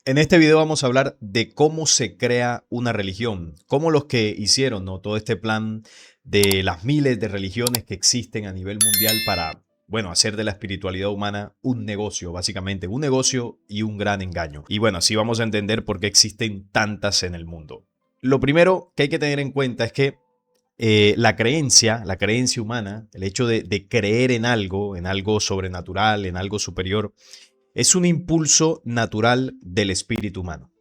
En este video vamos a hablar de cómo se crea una religión, cómo los que hicieron, ¿no?, todo este plan de las miles de religiones que existen a nivel mundial para, bueno, hacer de la espiritualidad humana un negocio, básicamente un negocio y un gran engaño. Y bueno, así vamos a entender por qué existen tantas en el mundo. Lo primero que hay que tener en cuenta es que la creencia humana, el hecho de creer en algo sobrenatural, en algo superior, es un impulso natural del espíritu humano.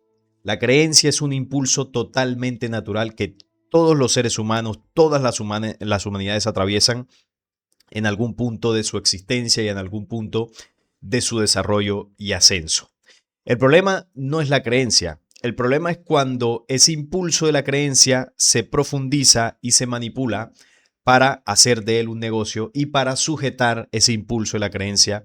La creencia es un impulso totalmente natural que todos los seres humanos, todas las humanidades atraviesan en algún punto de su existencia y en algún punto de su desarrollo y ascenso. El problema no es la creencia, el problema es cuando ese impulso de la creencia se profundiza y se manipula para hacer de él un negocio y para sujetar ese impulso de la creencia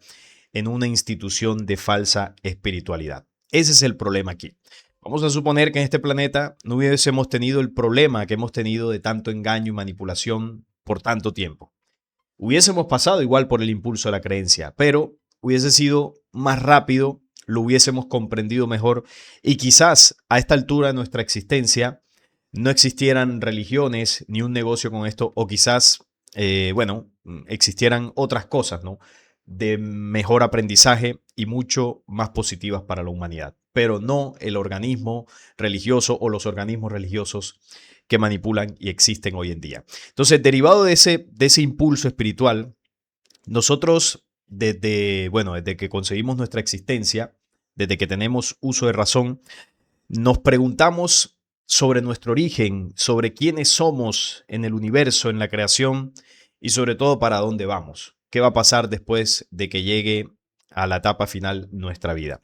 en una institución de falsa espiritualidad. Ese es el problema aquí. Vamos a suponer que en este planeta no hubiésemos tenido el problema que hemos tenido de tanto engaño y manipulación por tanto tiempo. Hubiésemos pasado igual por el impulso de la creencia, pero hubiese sido más rápido, lo hubiésemos comprendido mejor y quizás a esta altura de nuestra existencia no existieran religiones ni un negocio con esto, o quizás, existieran otras cosas, ¿no?, de mejor aprendizaje y mucho más positivas para la humanidad, pero no el organismo religioso o los organismos religiosos que manipulan y existen hoy en día. Entonces, derivado de ese impulso espiritual, nosotros desde que concebimos nuestra existencia, desde que tenemos uso de razón, nos preguntamos sobre nuestro origen, sobre quiénes somos en el universo, en la creación y sobre todo para dónde vamos. ¿Qué va a pasar después de que llegue a la etapa final nuestra vida?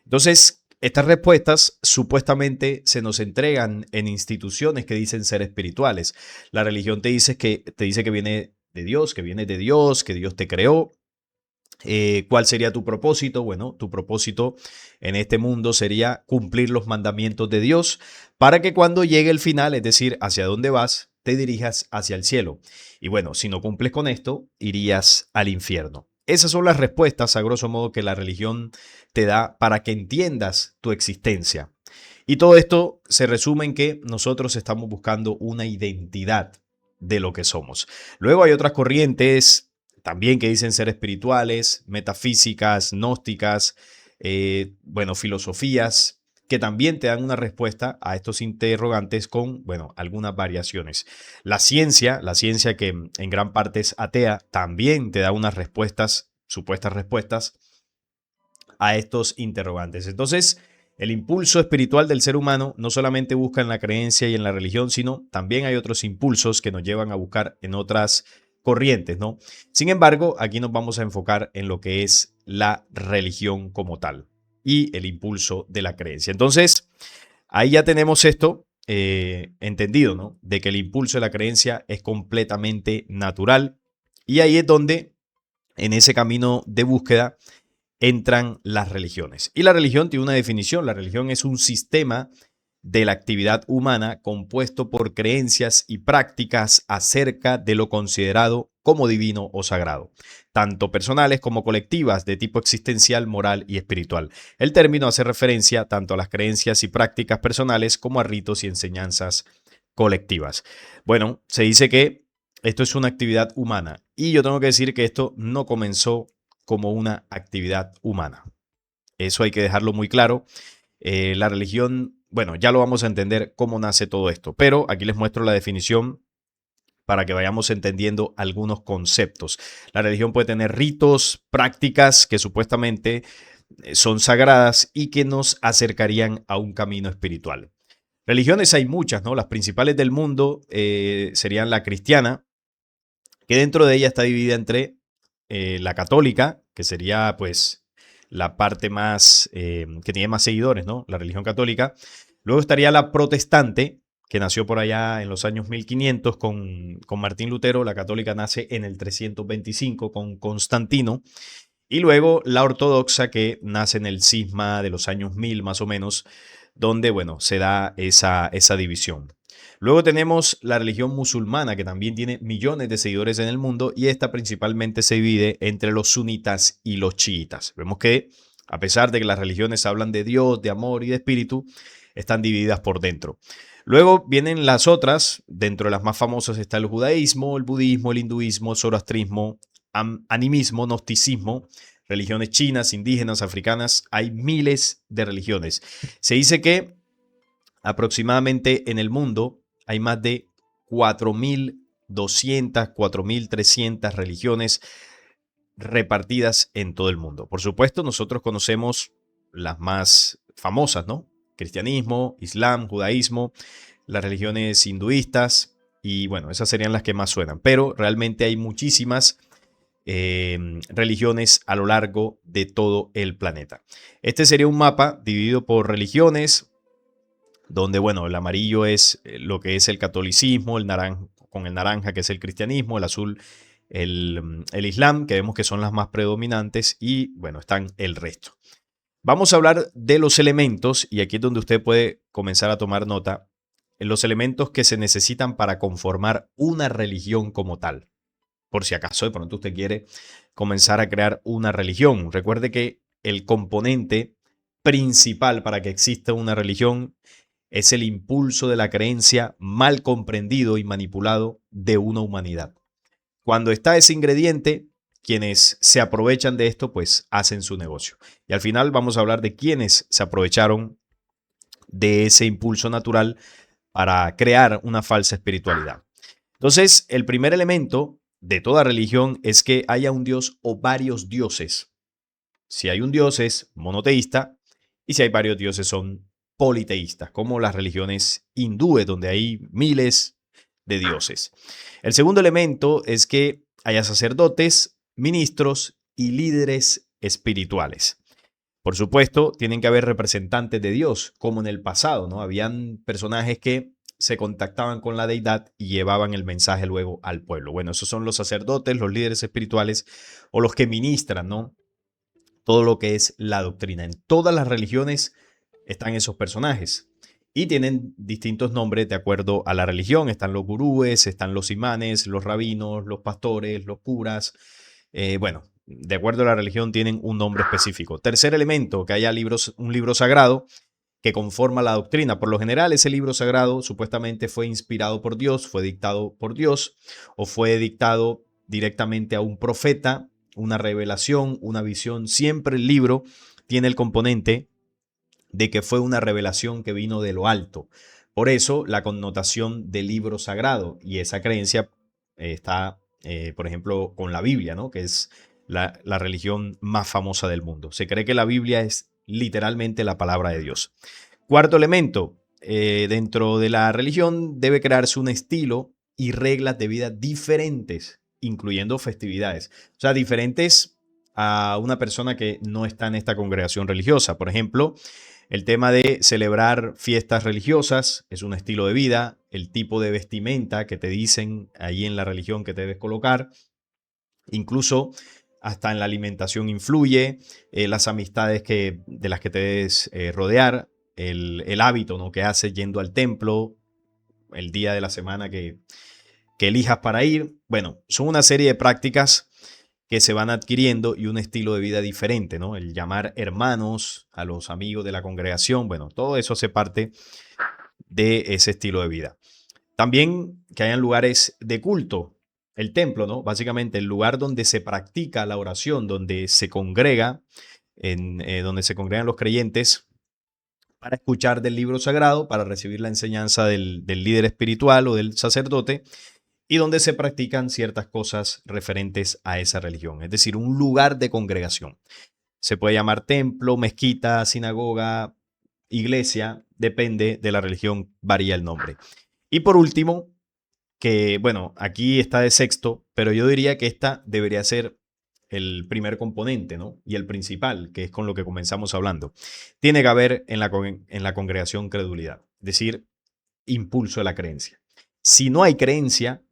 Entonces, estas respuestas supuestamente se nos entregan en instituciones que dicen ser espirituales. La religión te dice que viene de Dios, que viene de Dios, que Dios te creó. ¿Cuál sería tu propósito? Bueno, tu propósito en este mundo sería cumplir los mandamientos de Dios para que cuando llegue el final, es decir, hacia dónde vas, te dirijas hacia el cielo. Y bueno, si no cumples con esto, irías al infierno. Esas son las respuestas, a grosso modo, que la religión te da para que entiendas tu existencia. Y todo esto se resume en que nosotros estamos buscando una identidad de lo que somos. Luego hay otras corrientes también que dicen ser espirituales, metafísicas, gnósticas, filosofías, que también te dan una respuesta a estos interrogantes con, bueno, algunas variaciones. La ciencia que en gran parte es atea, también te da unas respuestas, supuestas respuestas a estos interrogantes. Entonces, el impulso espiritual del ser humano no solamente busca en la creencia y en la religión, sino también hay otros impulsos que nos llevan a buscar en otras corrientes, ¿no? Sin embargo, aquí nos vamos a enfocar en lo que es la religión como tal y el impulso de la creencia. Entonces, ahí ya tenemos esto entendido, ¿no? De que el impulso de la creencia es completamente natural y ahí es donde, en ese camino de búsqueda, entran las religiones. Y la religión tiene una definición. La religión es un sistema de la actividad humana compuesto por creencias y prácticas acerca de lo considerado como divino o sagrado, tanto personales como colectivas, de tipo existencial, moral y espiritual. El término hace referencia tanto a las creencias y prácticas personales como a ritos y enseñanzas colectivas. Bueno, se dice que esto es una actividad humana y yo tengo que decir que esto no comenzó como una actividad humana. Eso hay que dejarlo muy claro. La religión, bueno, ya lo vamos a entender cómo nace todo esto, pero aquí les muestro la definición para que vayamos entendiendo algunos conceptos. La religión puede tener ritos, prácticas que supuestamente son sagradas y que nos acercarían a un camino espiritual. Religiones hay muchas, ¿no? Las principales del mundo serían la cristiana, que dentro de ella está dividida entre la católica, que sería pues la parte más, que tiene más seguidores, ¿no? La religión católica. Luego estaría la protestante, que nació por allá en los años 1500 con Martín Lutero. La católica nace en el 325 con Constantino. Y luego la ortodoxa, que nace en el cisma de los años 1000 más o menos, donde, bueno, se da esa división. Luego tenemos la religión musulmana, que también tiene millones de seguidores en el mundo, y esta principalmente se divide entre los sunitas y los chiitas. Vemos que A pesar de que las religiones hablan de Dios, de amor y de espíritu, están divididas por dentro. Luego vienen las otras, dentro de las más famosas está el judaísmo, el budismo, el hinduismo, zoroastrismo, animismo, gnosticismo, religiones chinas, indígenas, africanas. Hay miles de religiones. Se dice que aproximadamente en el mundo hay más de 4.200, 4.300 religiones repartidas en todo el mundo. Por supuesto, nosotros conocemos las más famosas, ¿no? Cristianismo, Islam, judaísmo, las religiones hinduistas y bueno, esas serían las que más suenan, pero realmente hay muchísimas religiones a lo largo de todo el planeta. Este sería un mapa dividido por religiones, donde, bueno, el amarillo es lo que es el catolicismo, el naranja, con el naranja que es el cristianismo, el azul el Islam, que vemos que son las más predominantes, y bueno, están el resto. Vamos a hablar de los elementos, y aquí es donde usted puede comenzar a tomar nota, en los elementos que se necesitan para conformar una religión como tal. Por si acaso de pronto usted quiere comenzar a crear una religión. Recuerde que el componente principal para que exista una religión es el impulso de la creencia mal comprendido y manipulado de una humanidad. Cuando está ese ingrediente, quienes se aprovechan de esto, pues hacen su negocio. Y al final vamos a hablar de quienes se aprovecharon de ese impulso natural para crear una falsa espiritualidad. Entonces, el primer elemento de toda religión es que haya un dios o varios dioses. Si hay un dios es monoteísta y si hay varios dioses son politeístas, como las religiones hindúes, donde hay miles de dioses. El segundo elemento es que haya sacerdotes, ministros y líderes espirituales. Por supuesto, tienen que haber representantes de Dios, como en el pasado, ¿no? Habían personajes que se contactaban con la deidad y llevaban el mensaje luego al pueblo. Bueno, esos son los sacerdotes, los líderes espirituales o los que ministran, ¿no? Todo lo que es la doctrina. En todas las religiones están esos personajes y tienen distintos nombres de acuerdo a la religión. Están los gurúes, están los imanes, los rabinos, los pastores, los curas. Bueno, de acuerdo a la religión tienen un nombre específico. Tercer elemento, que haya un libro sagrado que conforma la doctrina. Por lo general, ese libro sagrado supuestamente fue inspirado por Dios, fue dictado por Dios o fue dictado directamente a un profeta, una revelación, una visión. Siempre el libro tiene el componente de que fue una revelación que vino de lo alto. Por eso la connotación del libro sagrado y esa creencia está, por ejemplo, con la Biblia, ¿no? Que es la religión más famosa del mundo. Se cree que la Biblia es literalmente la palabra de Dios. Cuarto elemento, dentro de la religión debe crearse un estilo y reglas de vida diferentes, incluyendo festividades. O sea, diferentes a una persona que no está en esta congregación religiosa. Por ejemplo, el tema de celebrar fiestas religiosas es un estilo de vida, el tipo de vestimenta que te dicen ahí en la religión que te debes colocar, incluso hasta en la alimentación influye, las amistades de las que te debes rodear, el hábito, ¿no?, que haces yendo al templo, el día de la semana que elijas para ir. Bueno, son una serie de prácticas que se van adquiriendo y un estilo de vida diferente, ¿no? El llamar hermanos a los amigos de la congregación, bueno, todo eso hace parte de ese estilo de vida. También que hayan lugares de culto, el templo, ¿no? Básicamente el lugar donde se practica la oración, donde se congrega, donde se congregan los creyentes para escuchar del libro sagrado, para recibir la enseñanza del líder espiritual o del sacerdote, y donde se practican ciertas cosas referentes a esa religión, es decir, un lugar de congregación. Se puede llamar templo, mezquita, sinagoga, iglesia, depende de la religión, varía el nombre. Y por último, que bueno, aquí está de sexto, pero yo diría que esta debería ser el primer componente, ¿no? Y el principal, que es con lo que comenzamos hablando. Tiene que haber en la congregación credulidad, es decir, impulso de la creencia. Si no hay creencia,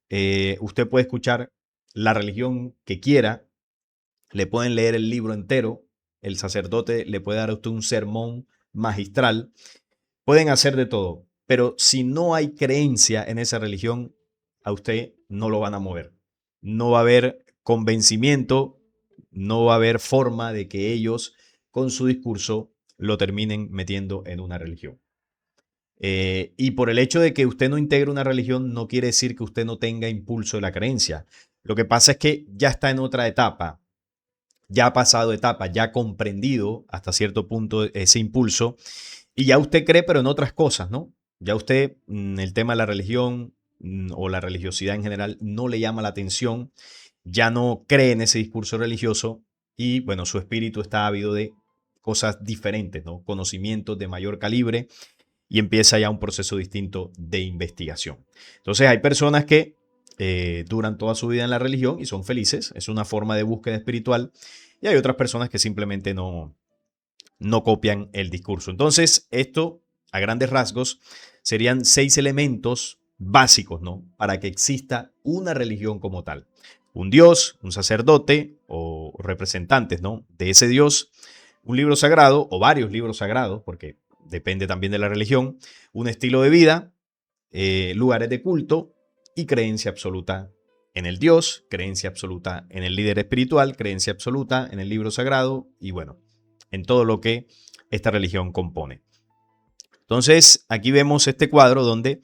usted puede escuchar la religión que quiera, le pueden leer el libro entero, el sacerdote le puede dar a usted un sermón magistral, pueden hacer de todo, pero si no hay creencia en esa religión, a usted no lo van a mover. No va a haber convencimiento, no va a haber forma de que ellos con su discurso lo terminen metiendo en una religión. Y por el hecho de que usted no integre una religión no quiere decir que usted no tenga impulso de la creencia. Lo que pasa es que ya está en otra etapa, ya ha pasado etapa, ya ha comprendido hasta cierto punto ese impulso y ya usted cree, pero en otras cosas, ¿no? Ya usted, el tema de la religión o la religiosidad en general no le llama la atención, ya no cree en ese discurso religioso y, bueno, su espíritu está ávido de cosas diferentes, ¿no? Conocimientos de mayor calibre y empieza ya un proceso distinto de investigación. Entonces hay personas que duran toda su vida en la religión y son felices, es una forma de búsqueda espiritual, y hay otras personas que simplemente no copian el discurso. Entonces, esto, a grandes rasgos, serían 6 elementos básicos, ¿no? Para que exista una religión como tal. Un dios, un sacerdote o representantes, ¿no? De ese dios, un libro sagrado o varios libros sagrados, porque depende también de la religión, un estilo de vida, lugares de culto y creencia absoluta en el Dios, creencia absoluta en el líder espiritual, creencia absoluta en el libro sagrado y bueno, en todo lo que esta religión compone. Entonces, aquí vemos este cuadro donde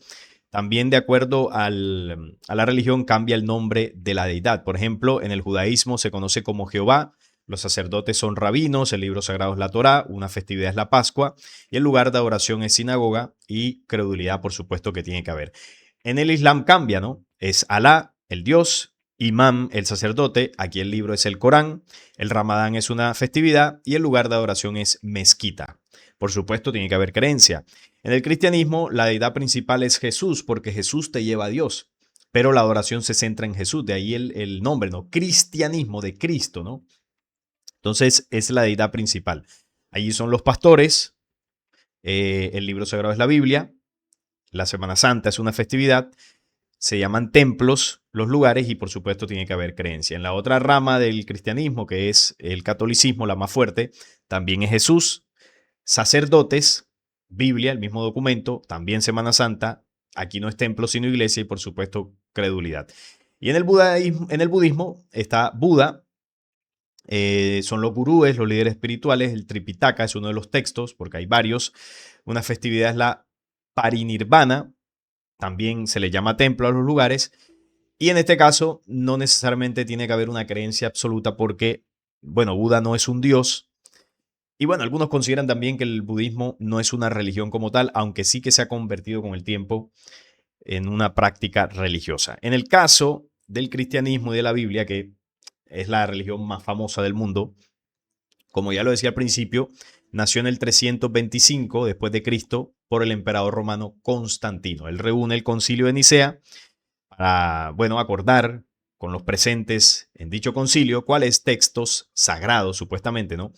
también de acuerdo a la religión cambia el nombre de la deidad. Por ejemplo, en el judaísmo se conoce como Jehová, los sacerdotes son rabinos, el libro sagrado es la Torá, una festividad es la Pascua y el lugar de adoración es sinagoga y credulidad, por supuesto, que tiene que haber. En el Islam cambia, ¿no? Es Alá, el Dios, Imam, el sacerdote, aquí el libro es el Corán, el Ramadán es una festividad y el lugar de adoración es mezquita. Por supuesto, tiene que haber creencia. En el cristianismo, la deidad principal es Jesús, porque Jesús te lleva a Dios, pero la adoración se centra en Jesús, de ahí el nombre, ¿no? Cristianismo, de Cristo, ¿no? Entonces, es la deidad principal. Allí son los pastores, el libro sagrado es la Biblia, la Semana Santa es una festividad, se llaman templos los lugares y por supuesto tiene que haber creencia. En la otra rama del cristianismo, que es el catolicismo, la más fuerte, también es Jesús, sacerdotes, Biblia, el mismo documento, también Semana Santa, aquí no es templo sino iglesia y por supuesto credulidad. Y en el budismo está Buda, son los gurúes, los líderes espirituales, el Tripitaka es uno de los textos, porque hay varios. Una festividad es la Parinirvana, también se le llama templo a los lugares, y en este caso no necesariamente tiene que haber una creencia absoluta porque, bueno, Buda no es un dios, y bueno, algunos consideran también que el budismo no es una religión como tal, aunque sí que se ha convertido con el tiempo en una práctica religiosa. En el caso del cristianismo y de la Biblia, que es la religión más famosa del mundo, como ya lo decía al principio, nació en el 325 después de Cristo por el emperador romano Constantino. Él reúne el concilio de Nicea para, bueno, acordar con los presentes en dicho concilio cuáles textos sagrados, supuestamente, ¿no?,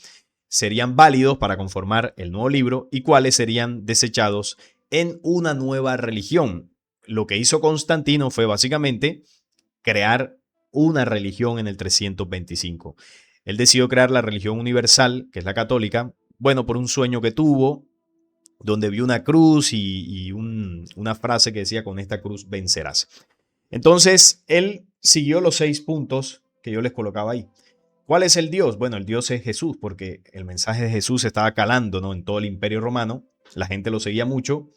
serían válidos para conformar el nuevo libro y cuáles serían desechados en una nueva religión. Lo que hizo Constantino fue básicamente crear una religión en el 325. Él decidió crear la religión universal, que es la católica, bueno, por un sueño que tuvo, donde vio una cruz y una frase que decía: con esta cruz vencerás. Entonces, él siguió los 6 puntos que yo les colocaba ahí. ¿Cuál es el Dios? Bueno, el Dios es Jesús, porque el mensaje de Jesús estaba calando, ¿no?, en todo el imperio romano, la gente lo seguía mucho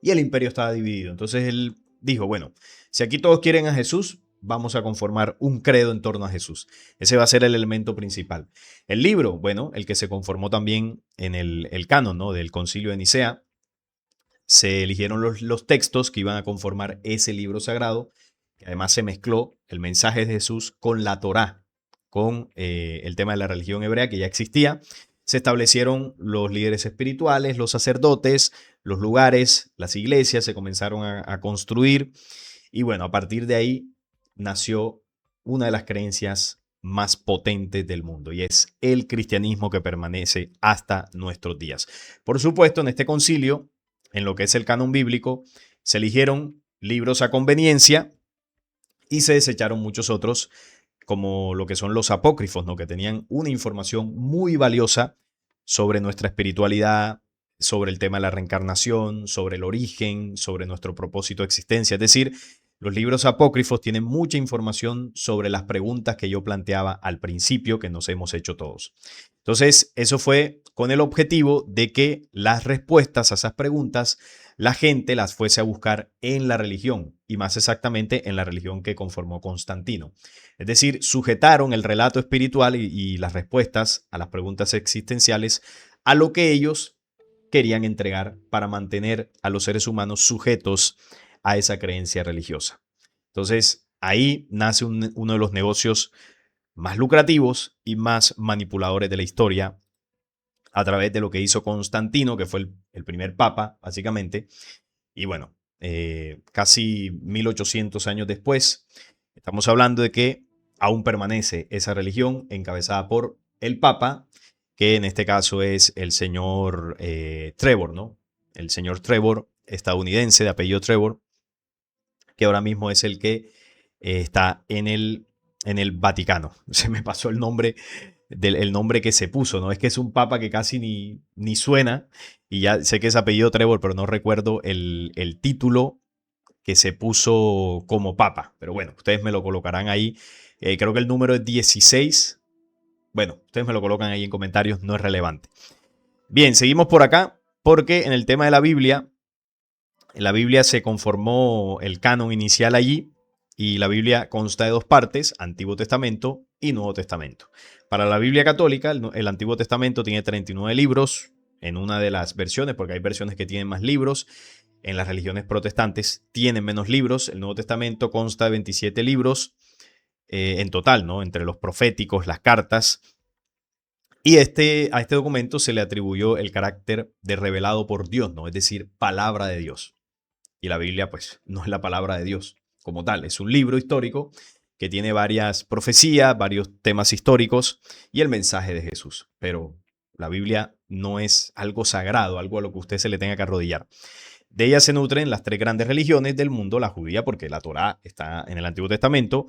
y el imperio estaba dividido. Entonces él dijo, bueno, si aquí todos quieren a Jesús, vamos a conformar un credo en torno a Jesús. Ese va a ser el elemento principal. El libro, bueno, el que se conformó también en el canon, ¿no?, del concilio de Nicea, se eligieron los textos que iban a conformar ese libro sagrado, que además se mezcló el mensaje de Jesús con la Torá, con el tema de la religión hebrea que ya existía. Se establecieron los líderes espirituales, los sacerdotes, los lugares, las iglesias se comenzaron a construir y bueno, a partir de ahí nació una de las creencias más potentes del mundo y es el cristianismo que permanece hasta nuestros días. Por supuesto, en este concilio, en lo que es el canon bíblico, se eligieron libros a conveniencia y se desecharon muchos otros, como lo que son los apócrifos, ¿no?, que tenían una información muy valiosa sobre nuestra espiritualidad, sobre el tema de la reencarnación, sobre el origen, sobre nuestro propósito de existencia. Es decir, Los libros apócrifos tienen mucha información sobre las preguntas que yo planteaba al principio, que nos hemos hecho todos. Entonces, eso fue con el objetivo de que las respuestas a esas preguntas la gente las fuese a buscar en la religión, y más exactamente en la religión que conformó Constantino. Es decir, sujetaron el relato espiritual y las respuestas a las preguntas existenciales a lo que ellos querían entregar para mantener a los seres humanos sujetos a esa creencia religiosa. Entonces, ahí nace uno de los negocios más lucrativos y más manipuladores de la historia a través de lo que hizo Constantino, que fue el primer papa, básicamente. Y bueno, casi 1800 años después, estamos hablando de que aún permanece esa religión encabezada por el papa, que en este caso es el señor Trevor, ¿no? El señor Trevor, estadounidense de apellido Trevor, que ahora mismo es el que está en el Vaticano. Se me pasó el nombre, el nombre que se puso, ¿no? Es que es un papa que casi ni suena, y ya sé que es apellido Trevor, pero no recuerdo el título que se puso como papa. Pero bueno, ustedes me lo colocarán ahí. Creo que el número es 16. Bueno, ustedes me lo colocan ahí en comentarios, no es relevante. Bien, seguimos por acá, porque en el tema de la Biblia se conformó el canon inicial allí, y la Biblia consta de dos partes, Antiguo Testamento y Nuevo Testamento. Para la Biblia católica, el Antiguo Testamento tiene 39 libros en una de las versiones, porque hay versiones que tienen más libros. En las religiones protestantes tienen menos libros. El Nuevo Testamento consta de 27 libros en total, ¿no? Entre los proféticos, las cartas. Y a este documento se le atribuyó el carácter de revelado por Dios, ¿no? Es decir, palabra de Dios. Y la Biblia, pues, no es la palabra de Dios como tal. Es un libro histórico que tiene varias profecías, varios temas históricos y el mensaje de Jesús. Pero la Biblia no es algo sagrado, algo a lo que usted se le tenga que arrodillar. De ella se nutren las tres grandes religiones del mundo, la judía, porque la Torá está en el Antiguo Testamento,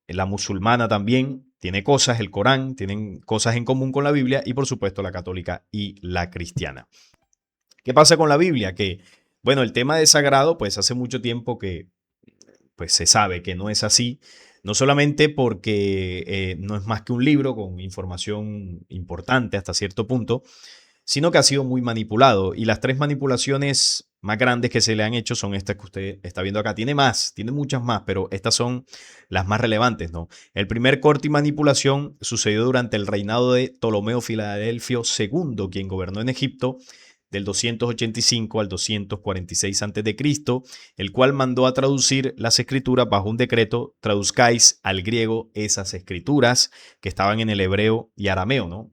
la musulmana también tiene cosas, el Corán, tienen cosas en común con la Biblia, y por supuesto la católica y la cristiana. ¿Qué pasa con la Biblia? Que, bueno, el tema de sagrado, pues hace mucho tiempo que pues, se sabe que no es así, no solamente porque no es más que un libro con información importante hasta cierto punto, sino que ha sido muy manipulado. Y las tres manipulaciones más grandes que se le han hecho son estas que usted está viendo acá. Tiene más, tiene muchas más, pero estas son las más relevantes, ¿no? El primer corte y manipulación sucedió durante el reinado de Ptolomeo Filadelfio II, quien gobernó en Egipto del 285 al 246 a.C., el cual mandó a traducir las escrituras bajo un decreto: traduzcáis al griego esas escrituras que estaban en el hebreo y arameo, ¿no?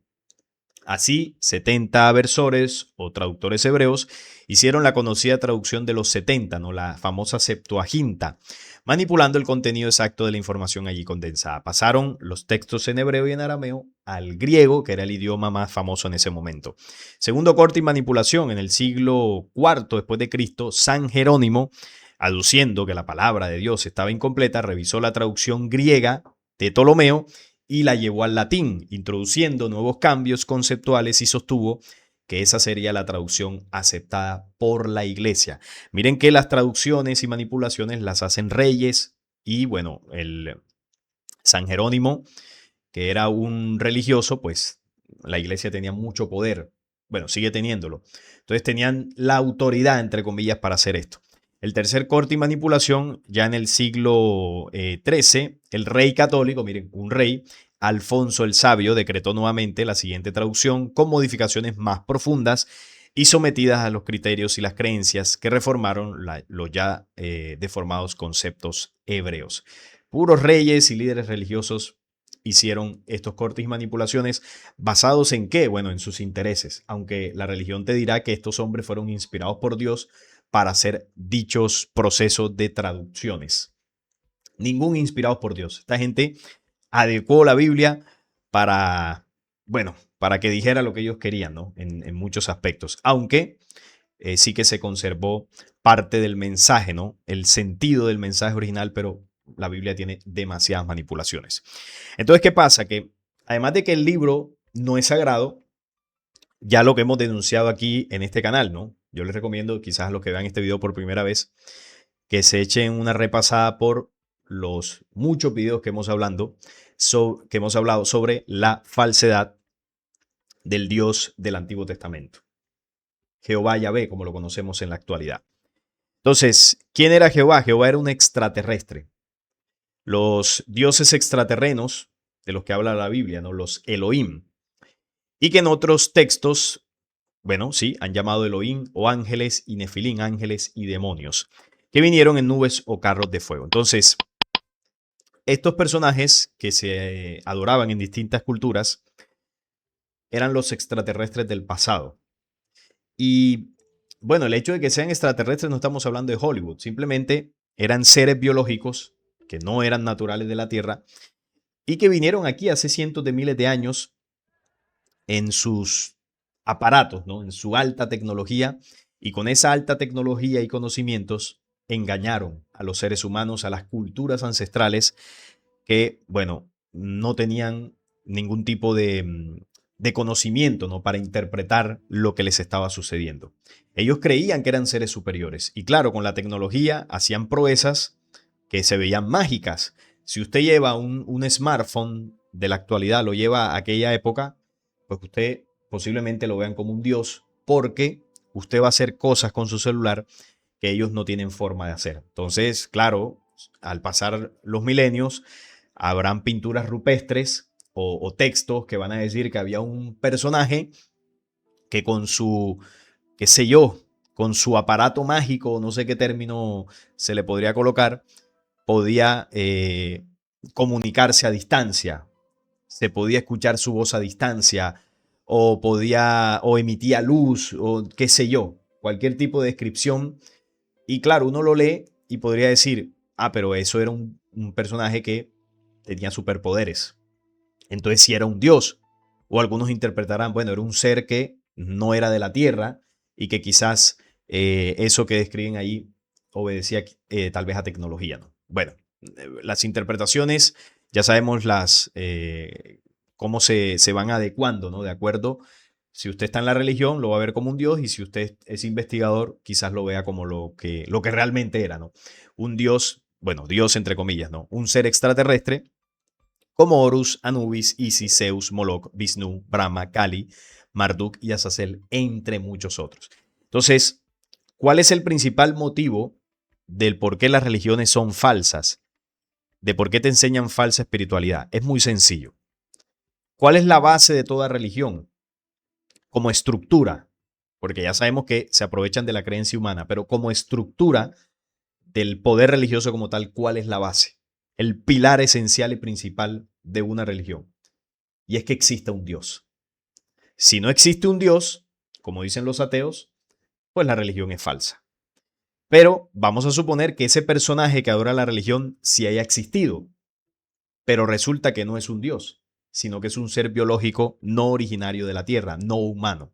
Así, 70 versores o traductores hebreos hicieron la conocida traducción de los 70, ¿no? La famosa Septuaginta, manipulando el contenido exacto de la información allí condensada. Pasaron los textos en hebreo y en arameo al griego, que era el idioma más famoso en ese momento. Segundo corte y manipulación, en el siglo IV después de Cristo, San Jerónimo, aduciendo que la palabra de Dios estaba incompleta, revisó la traducción griega de Ptolomeo y la llevó al latín, introduciendo nuevos cambios conceptuales, y sostuvo que esa sería la traducción aceptada por la iglesia. Miren que las traducciones y manipulaciones las hacen reyes, y bueno, el San Jerónimo, que era un religioso, pues la iglesia tenía mucho poder. Bueno, sigue teniéndolo. Entonces tenían la autoridad, entre comillas, para hacer esto. El tercer corte y manipulación, ya en el siglo XIII, el rey católico, miren, un rey, Alfonso el Sabio, decretó nuevamente la siguiente traducción con modificaciones más profundas y sometidas a los criterios y las creencias que reformaron los ya deformados conceptos hebreos. Puros reyes y líderes religiosos hicieron estos cortes y manipulaciones, basados en qué? Bueno, en sus intereses, aunque la religión te dirá que estos hombres fueron inspirados por Dios para hacer dichos procesos de traducciones. Ningún inspirado por Dios. Esta gente adecuó la Biblia para, bueno, para que dijera lo que ellos querían, ¿no? En muchos aspectos, aunque sí que se conservó parte del mensaje, ¿no? El sentido del mensaje original, pero la Biblia tiene demasiadas manipulaciones. Entonces, ¿qué pasa? Que además de que el libro no es sagrado, ya lo que hemos denunciado aquí en este canal, ¿no? Yo les recomiendo, quizás a los que vean este video por primera vez, que se echen una repasada por los muchos videos que que hemos hablado sobre la falsedad del Dios del Antiguo Testamento. Jehová Yahvé, como lo conocemos en la actualidad. Entonces, ¿quién era Jehová? Jehová era un extraterrestre. Los dioses extraterrenos de los que habla la Biblia, ¿no? Los Elohim. Y que en otros textos, bueno, sí, han llamado Elohim o ángeles y Nefilín, ángeles y demonios, que vinieron en nubes o carros de fuego. Entonces, estos personajes que se adoraban en distintas culturas eran los extraterrestres del pasado. Y bueno, el hecho de que sean extraterrestres no estamos hablando de Hollywood, simplemente eran seres biológicos que no eran naturales de la Tierra y que vinieron aquí hace cientos de miles de años en sus aparatos, ¿no? En su alta tecnología, y con esa alta tecnología y conocimientos engañaron a los seres humanos, a las culturas ancestrales que, bueno, no tenían ningún tipo de conocimiento, ¿no? Para interpretar lo que les estaba sucediendo. Ellos creían que eran seres superiores y claro, con la tecnología hacían proezas que se veían mágicas. Si usted lleva un smartphone de la actualidad, lo lleva a aquella época, pues usted posiblemente lo vean como un dios porque usted va a hacer cosas con su celular que ellos no tienen forma de hacer. Entonces, claro, al pasar los milenios, habrán pinturas rupestres o textos que van a decir que había un personaje que con su, qué sé yo, con su aparato mágico, no sé qué término se le podría colocar, podía comunicarse a distancia, se podía escuchar su voz a distancia, o emitía luz, o qué sé yo, cualquier tipo de descripción. Y claro, uno lo lee y podría decir, ah, pero eso era un personaje que tenía superpoderes. Entonces sí era un dios. O algunos interpretarán, bueno, era un ser que no era de la tierra y que quizás eso que describen ahí obedecía tal vez a tecnología, ¿no? Bueno, las interpretaciones, ya sabemos cómo se van adecuando, ¿no? De acuerdo, si usted está en la religión, lo va a ver como un dios, y si usted es investigador, quizás lo vea como lo que realmente era, ¿no? Un dios, bueno, dios entre comillas, ¿no? Un ser extraterrestre como Horus, Anubis, Isis, Zeus, Moloch, Vishnu, Brahma, Kali, Marduk y Azazel, entre muchos otros. Entonces, ¿cuál es el principal motivo del por qué las religiones son falsas? ¿De por qué te enseñan falsa espiritualidad? Es muy sencillo. ¿Cuál es la base de toda religión? Como estructura, porque ya sabemos que se aprovechan de la creencia humana, pero como estructura del poder religioso como tal, ¿cuál es la base? El pilar esencial y principal de una religión. Y es que exista un Dios. Si no existe un Dios, como dicen los ateos, pues la religión es falsa. Pero vamos a suponer que ese personaje que adora la religión sí haya existido, pero resulta que no es un Dios, sino que es un ser biológico no originario de la Tierra, no humano.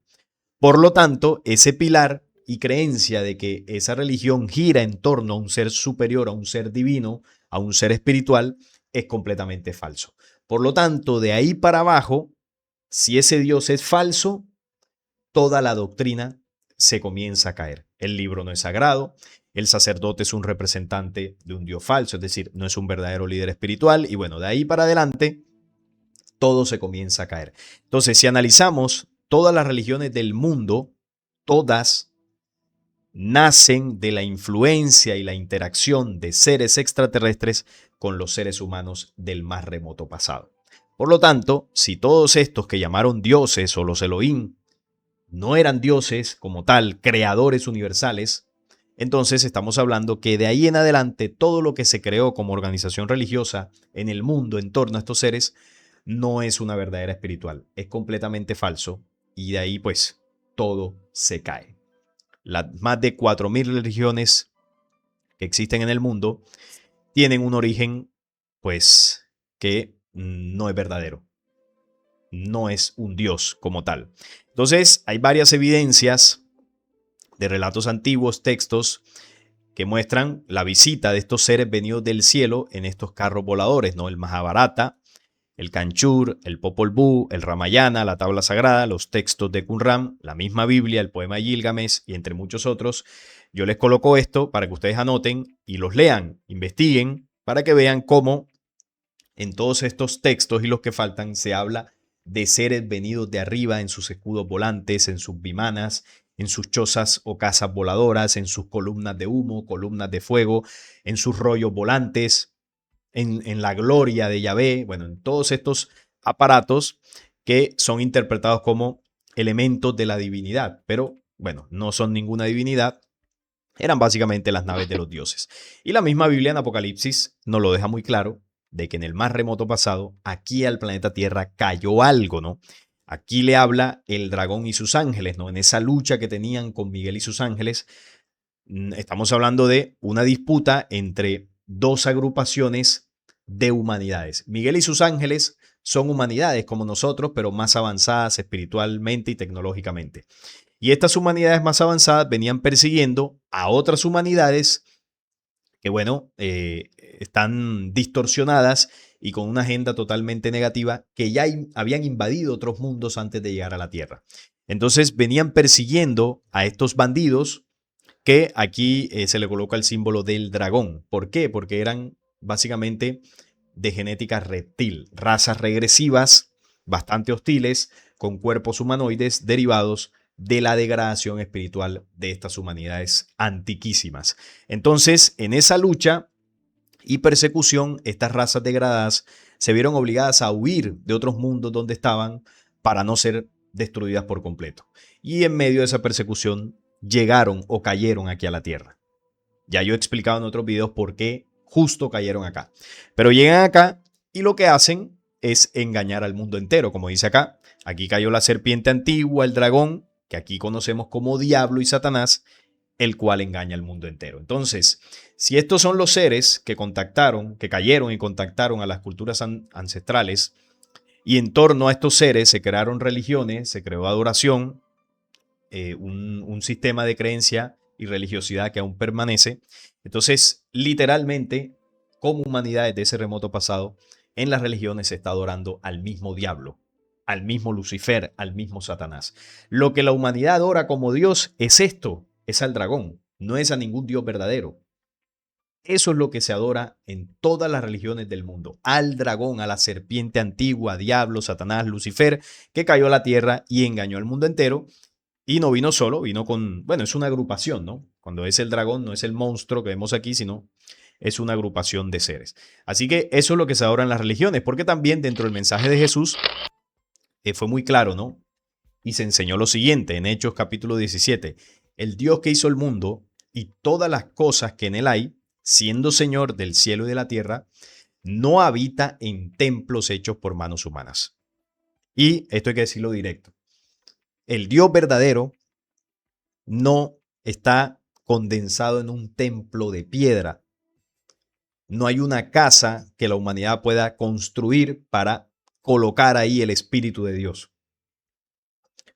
Por lo tanto, ese pilar y creencia de que esa religión gira en torno a un ser superior, a un ser divino, a un ser espiritual, es completamente falso. Por lo tanto, de ahí para abajo, si ese Dios es falso, toda la doctrina se comienza a caer. El libro no es sagrado, el sacerdote es un representante de un Dios falso, es decir, no es un verdadero líder espiritual, y bueno, de ahí para adelante, todo se comienza a caer. Entonces, si analizamos todas las religiones del mundo, todas nacen de la influencia y la interacción de seres extraterrestres con los seres humanos del más remoto pasado. Por lo tanto, si todos estos que llamaron dioses o los Elohim no eran dioses como tal, creadores universales, entonces estamos hablando que de ahí en adelante todo lo que se creó como organización religiosa en el mundo en torno a estos seres no es una verdadera espiritual, es completamente falso, y de ahí pues todo se cae. Las más de 4000 religiones que existen en el mundo tienen un origen pues que no es verdadero, no es un dios como tal. Entonces hay varias evidencias de relatos antiguos, textos que muestran la visita de estos seres venidos del cielo en estos carros voladores, ¿no? El Mahabharata el Kanchur, el Popol Vuh, el Ramayana, la Tabla Sagrada, los textos de Qumran, la misma Biblia, el poema de Gilgamesh y entre muchos otros. Yo les coloco esto para que ustedes anoten y los lean, investiguen, para que vean cómo en todos estos textos y los que faltan se habla de seres venidos de arriba en sus escudos volantes, en sus vimanas, en sus chozas o casas voladoras, en sus columnas de humo, columnas de fuego, en sus rollos volantes, en la gloria de Yahvé, bueno, en todos estos aparatos que son interpretados como elementos de la divinidad, pero bueno, no son ninguna divinidad, eran básicamente las naves de los dioses. Y la misma Biblia en Apocalipsis nos lo deja muy claro, de que en el más remoto pasado, aquí al planeta Tierra cayó algo, ¿no? Aquí le habla el dragón y sus ángeles, ¿no? En esa lucha que tenían con Miguel y sus ángeles, estamos hablando de una disputa entre dos agrupaciones de humanidades. Miguel y sus ángeles son humanidades como nosotros, pero más avanzadas espiritualmente y tecnológicamente. Y estas humanidades más avanzadas venían persiguiendo a otras humanidades que, bueno, están distorsionadas y con una agenda totalmente negativa que ya habían invadido otros mundos antes de llegar a la Tierra. Entonces venían persiguiendo a estos bandidos que aquí se le coloca el símbolo del dragón. ¿Por qué? Porque eran básicamente de genética reptil, razas regresivas, bastante hostiles, con cuerpos humanoides derivados de la degradación espiritual de estas humanidades antiquísimas. Entonces, en esa lucha y persecución, estas razas degradadas se vieron obligadas a huir de otros mundos donde estaban para no ser destruidas por completo. Y en medio de esa persecución llegaron o cayeron aquí a la Tierra. Ya yo he explicado en otros videos por qué justo cayeron acá. Pero llegan acá y lo que hacen es engañar al mundo entero, como dice acá. Aquí cayó la serpiente antigua, el dragón, que aquí conocemos como diablo y Satanás, el cual engaña al mundo entero. Entonces, si estos son los seres que contactaron, que cayeron y contactaron a las culturas ancestrales, y en torno a estos seres se crearon religiones, se creó adoración, un sistema de creencia y religiosidad que aún permanece. Entonces, literalmente, como humanidades de ese remoto pasado, en las religiones se está adorando al mismo diablo, al mismo Lucifer, al mismo Satanás. Lo que la humanidad adora como Dios es esto, es al dragón, no es a ningún Dios verdadero. Eso es lo que se adora en todas las religiones del mundo. Al dragón, a la serpiente antigua, diablo, Satanás, Lucifer, que cayó a la tierra y engañó al mundo entero. Y no vino solo, vino con, bueno, es una agrupación, ¿no? Cuando es el dragón, no es el monstruo que vemos aquí, sino es una agrupación de seres. Así que eso es lo que se adora en las religiones, porque también dentro del mensaje de Jesús fue muy claro, ¿no? Y se enseñó lo siguiente en Hechos capítulo 17. El Dios que hizo el mundo y todas las cosas que en él hay, siendo Señor del cielo y de la tierra, no habita en templos hechos por manos humanas. Y esto hay que decirlo directo. El Dios verdadero no está condensado en un templo de piedra. No hay una casa que la humanidad pueda construir para colocar ahí el Espíritu de Dios.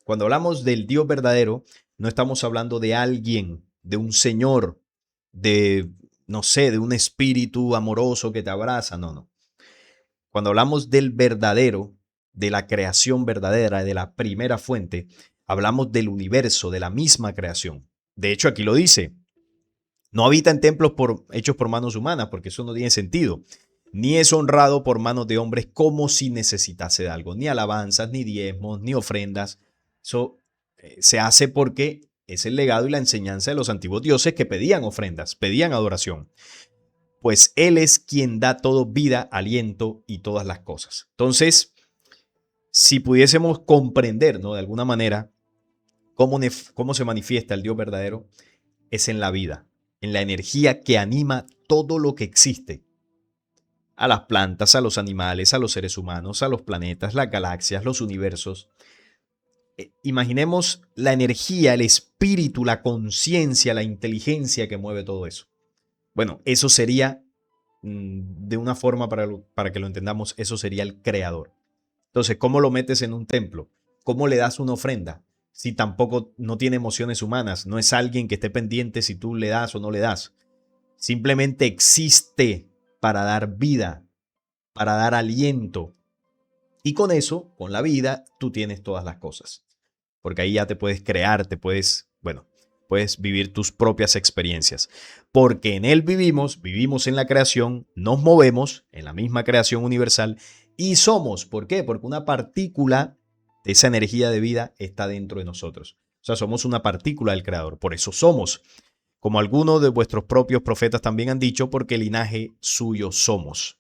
Cuando hablamos del Dios verdadero, no estamos hablando de alguien, de un Señor, de, no sé, de un espíritu amoroso que te abraza. No, no. Cuando hablamos del verdadero, de la creación verdadera, de la primera fuente, hablamos del universo, de la misma creación. De hecho, aquí lo dice, no habita en templos hechos por manos humanas, porque eso no tiene sentido. Ni es honrado por manos de hombres como si necesitase de algo. Ni alabanzas, ni diezmos, ni ofrendas. Eso se hace porque es el legado y la enseñanza de los antiguos dioses que pedían ofrendas, pedían adoración. Pues Él es quien da todo vida, aliento y todas las cosas. Entonces, si pudiésemos comprender, ¿no? De alguna manera, cómo se manifiesta el Dios verdadero, es en la vida, en la energía que anima todo lo que existe. A las plantas, a los animales, a los seres humanos, a los planetas, las galaxias, los universos. Imaginemos la energía, el espíritu, la conciencia, la inteligencia que mueve todo eso. Bueno, eso sería, de una forma para que lo entendamos, eso sería el creador. Entonces, ¿cómo lo metes en un templo? ¿Cómo le das una ofrenda? Si tampoco no tiene emociones humanas, no es alguien que esté pendiente si tú le das o no le das. Simplemente existe para dar vida, para dar aliento. Y con eso, con la vida, tú tienes todas las cosas. Porque ahí ya te puedes crear, bueno, puedes vivir tus propias experiencias. Porque en Él vivimos, vivimos en la creación, nos movemos en la misma creación universal y somos. ¿Por qué? Porque una partícula de esa energía de vida está dentro de nosotros. O sea, somos una partícula del Creador. Por eso somos. Como algunos de vuestros propios profetas también han dicho, porque linaje suyo somos.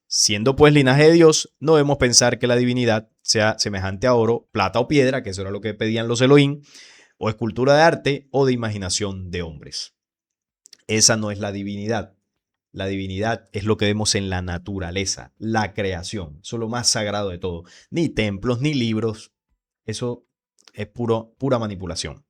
Siendo pues linaje de Dios, no debemos pensar que la divinidad sea semejante a oro, plata o piedra, que eso era lo que pedían los Elohim, o escultura de arte o de imaginación de hombres. Esa no es la divinidad. La divinidad es lo que vemos en la naturaleza, la creación. Eso es lo más sagrado de todo. Ni templos, ni libros. Eso es pura manipulación.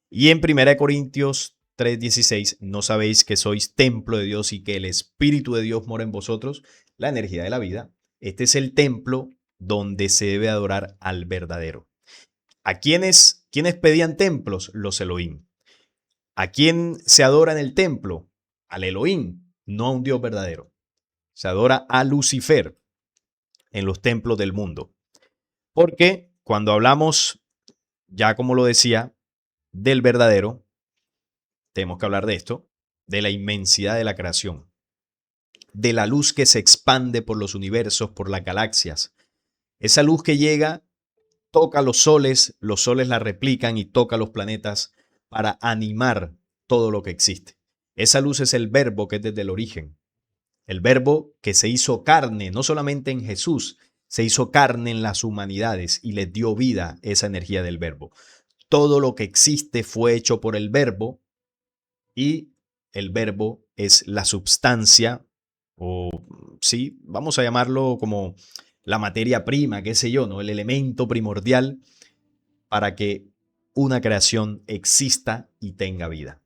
Y en 1 Corintios 3:16, ¿no sabéis que sois templo de Dios y que el Espíritu de Dios mora en vosotros? La energía de la vida. Este es el templo donde se debe adorar al verdadero. ¿A quiénes pedían templos? Los Elohim. ¿A quién se adora en el templo? Al Elohim, no a un Dios verdadero. Se adora a Lucifer en los templos del mundo. Porque cuando hablamos, ya como lo decía, del verdadero, tenemos que hablar de esto, de la inmensidad de la creación, de la luz que se expande por los universos, por las galaxias. Esa luz que llega, toca los soles la replican y toca los planetas para animar todo lo que existe. Esa luz es el verbo que es desde el origen. El verbo que se hizo carne, no solamente en Jesús, se hizo carne en las humanidades y les dio vida esa energía del verbo. Todo lo que existe fue hecho por el verbo y el verbo es la substancia o sí, vamos a llamarlo como la materia prima, qué sé yo, ¿no? El elemento primordial para que una creación exista y tenga vida.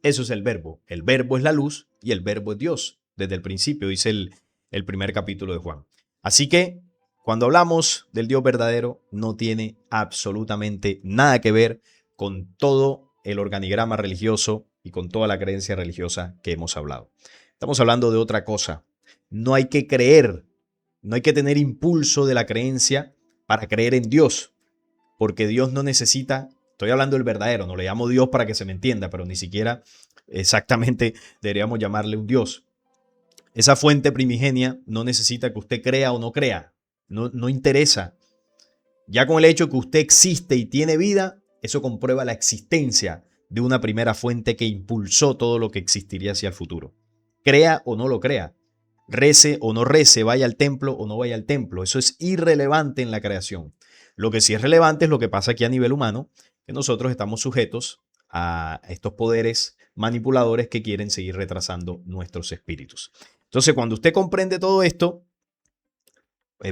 Eso es el verbo. El verbo es la luz y el verbo es Dios. Desde el principio, dice el primer capítulo de Juan. Así que cuando hablamos del Dios verdadero, no tiene absolutamente nada que ver con todo el organigrama religioso y con toda la creencia religiosa que hemos hablado. Estamos hablando de otra cosa. No hay que creer, no hay que tener impulso de la creencia para creer en Dios, porque Dios no necesita, estoy hablando del verdadero, no le llamo Dios para que se me entienda, pero ni siquiera exactamente deberíamos llamarle un Dios. Esa fuente primigenia no necesita que usted crea o no crea, no interesa. Ya con el hecho que usted existe y tiene vida, eso comprueba la existencia de una primera fuente que impulsó todo lo que existiría hacia el futuro. Crea o no lo crea, rece o no rece, vaya al templo o no vaya al templo, eso es irrelevante en la creación. Lo que sí es relevante es lo que pasa aquí a nivel humano, que nosotros estamos sujetos a estos poderes manipuladores que quieren seguir retrasando nuestros espíritus. Entonces, cuando usted comprende todo esto,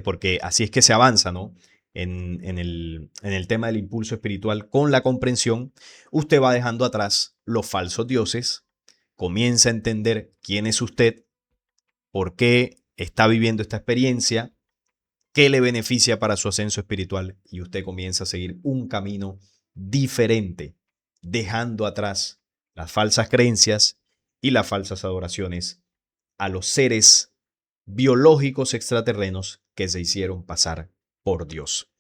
porque así es que se avanza, ¿no? En el tema del impulso espiritual, con la comprensión, usted va dejando atrás los falsos dioses, comienza a entender quién es usted, por qué está viviendo esta experiencia, qué le beneficia para su ascenso espiritual y usted comienza a seguir un camino diferente, dejando atrás las falsas creencias y las falsas adoraciones a los seres biológicos extraterrenos que se hicieron pasar por Dios.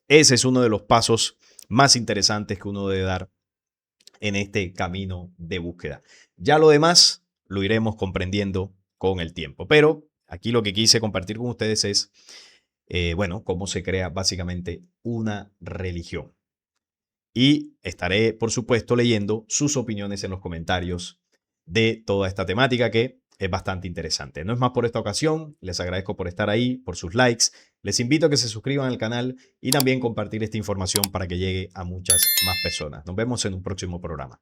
Ese es uno de los pasos más interesantes que uno debe dar en este camino de búsqueda. Ya lo demás lo iremos comprendiendo con el tiempo, pero aquí lo que quise compartir con ustedes es, bueno, cómo se crea básicamente una religión. Y estaré, por supuesto, leyendo sus opiniones en los comentarios de toda esta temática que es bastante interesante. No es más por esta ocasión, les agradezco por estar ahí, por sus likes, les invito a que se suscriban al canal y también compartir esta información para que llegue a muchas más personas. Nos vemos en un próximo programa.